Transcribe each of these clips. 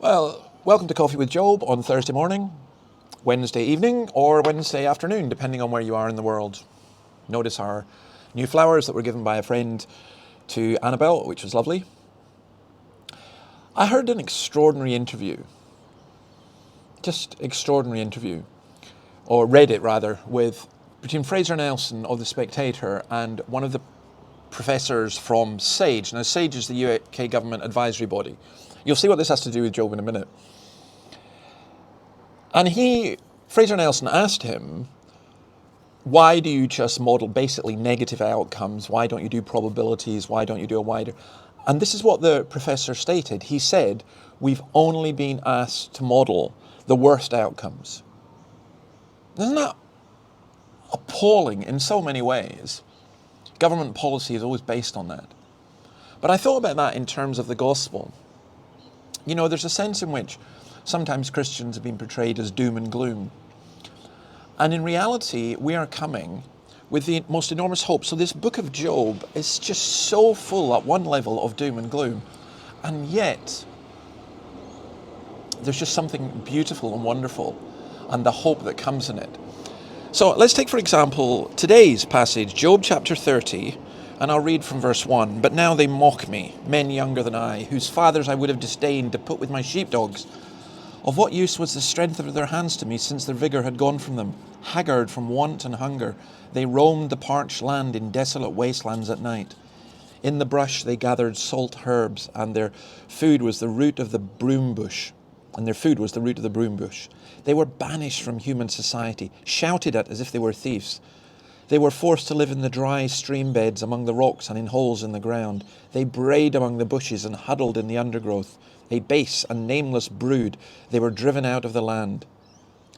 Well, welcome to Coffee with Job on Thursday morning, Wednesday evening, or Wednesday afternoon, depending on where you are in the world. Notice our new flowers that were given by a friend to Annabelle, which was lovely. I heard an extraordinary interview, or read it rather, between Fraser Nelson of The Spectator and one of the professors from SAGE. Now, SAGE is the UK government advisory body. You'll see what this has to do with Job in a minute. And Fraser Nelson asked him, why do you just model basically negative outcomes? Why don't you do probabilities? Why don't you do a wider? And this is what the professor stated. He said, we've only been asked to model the worst outcomes. Isn't that appalling in so many ways? Government policy is always based on that. But I thought about that in terms of the gospel. You know, there's a sense in which sometimes Christians have been portrayed as doom and gloom. And in reality, we are coming with the most enormous hope. So this book of Job is just so full at one level of doom and gloom. And yet, there's just something beautiful and wonderful and the hope that comes in it. So let's take, for example, today's passage, Job chapter 30, and I'll read from verse 1. But now they mock me, men younger than I, whose fathers I would have disdained to put with my sheepdogs. Of what use was the strength of their hands to me, since their vigour had gone from them? Haggard from want and hunger, they roamed the parched land in desolate wastelands at night. In the brush they gathered salt herbs, and their food was the root of the broom bush. They were banished from human society, shouted at as if they were thieves. They were forced to live in the dry stream beds among the rocks and in holes in the ground. They brayed among the bushes and huddled in the undergrowth. A base and nameless brood, they were driven out of the land.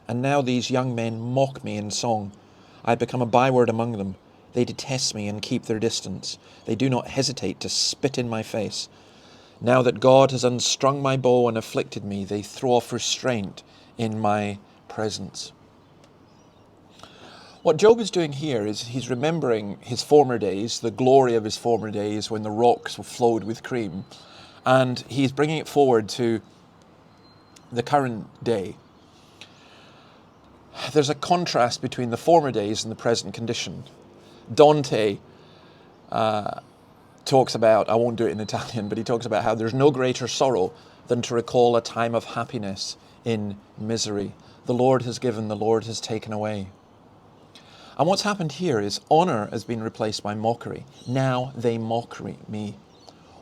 And now these young men mock me in song. I become a byword among them. They detest me and keep their distance. They do not hesitate to spit in my face. Now that God has unstrung my bow and afflicted me, they throw off restraint in my presence. What Job is doing here is he's remembering his former days, the glory of his former days when the rocks flowed with cream, and he's bringing it forward to the current day. There's a contrast between the former days and the present condition. Dante talks about, I won't do it in Italian, but he talks about how there's no greater sorrow than to recall a time of happiness in misery. The Lord has given, the Lord has taken away. And what's happened here is honour has been replaced by mockery. Now they mock me.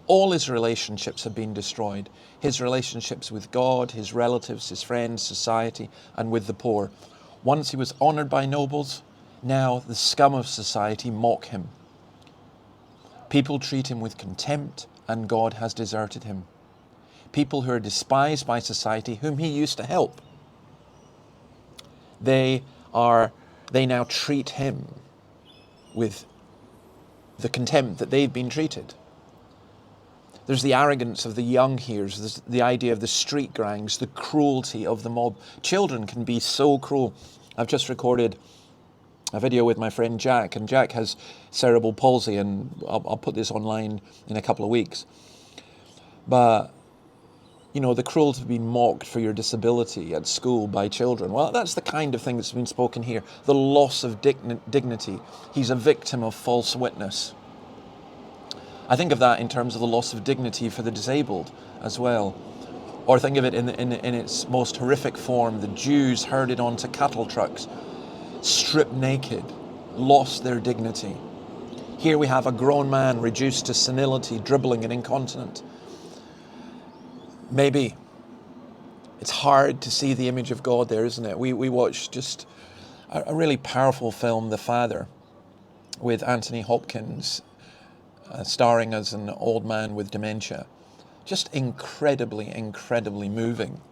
All his relationships have been destroyed. His relationships with God, his relatives, his friends, society, and with the poor. Once he was honoured by nobles, now the scum of society mock him. People treat him with contempt, and God has deserted him. People who are despised by society, whom he used to help, they now treat him with the contempt that they've been treated. There's the arrogance of the young here. There's the idea of the street gangs, the cruelty of the mob. Children can be so cruel. I've just recorded a video with my friend Jack, and Jack has cerebral palsy, and I'll put this online in a couple of weeks. But you know, the cruelty of being mocked for your disability at school by children. Well, that's the kind of thing that's been spoken here. The loss of dignity. He's a victim of false witness. I think of that in terms of the loss of dignity for the disabled as well. Or think of it in its most horrific form. The Jews herded onto cattle trucks, stripped naked, lost their dignity. Here we have a grown man reduced to senility, dribbling and incontinent. Maybe it's hard to see the image of God there, isn't it? We watched just a really powerful film, The Father, with Anthony Hopkins starring as an old man with dementia. Just incredibly, incredibly moving.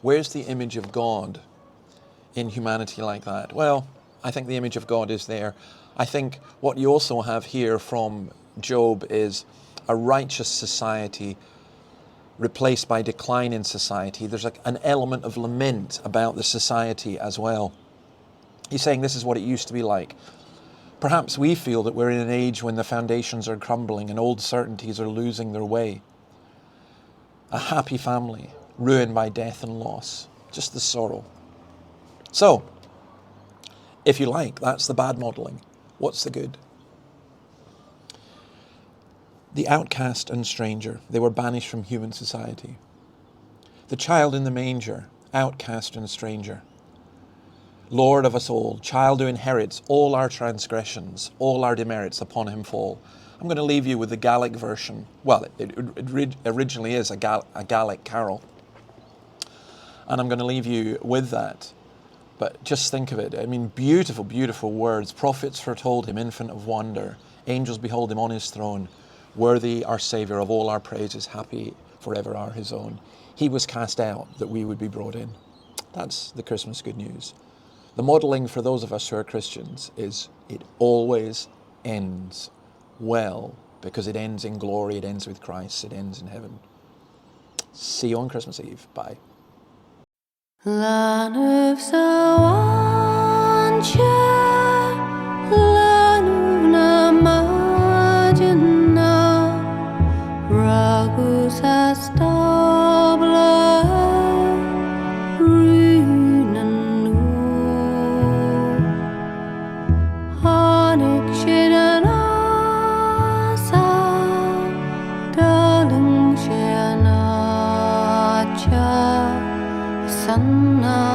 Where's the image of God in humanity like that? Well, I think the image of God is there. I think what you also have here from Job is a righteous society replaced by decline in society. There's an element of lament about the society as well. He's saying this is what it used to be like. Perhaps we feel that we're in an age when the foundations are crumbling and old certainties are losing their way. A happy family, ruined by death and loss, just the sorrow. So, if you like, that's the bad modelling. What's the good? The outcast and stranger, they were banished from human society. The child in the manger, outcast and stranger. Lord of us all, child who inherits all our transgressions, all our demerits upon him fall. I'm going to leave you with the Gaelic version. Well, it originally is a Gaelic carol. And I'm going to leave you with that. But just think of it. I mean, beautiful, beautiful words. Prophets foretold him, infant of wonder. Angels behold him on his throne. Worthy our Saviour of all our praises, happy forever are his own. He was cast out that we would be brought in. That's the Christmas good news. The modelling for those of us who are Christians is it always ends well, because it ends in glory, it ends with Christ, it ends in heaven. See you on Christmas Eve. Bye. Sana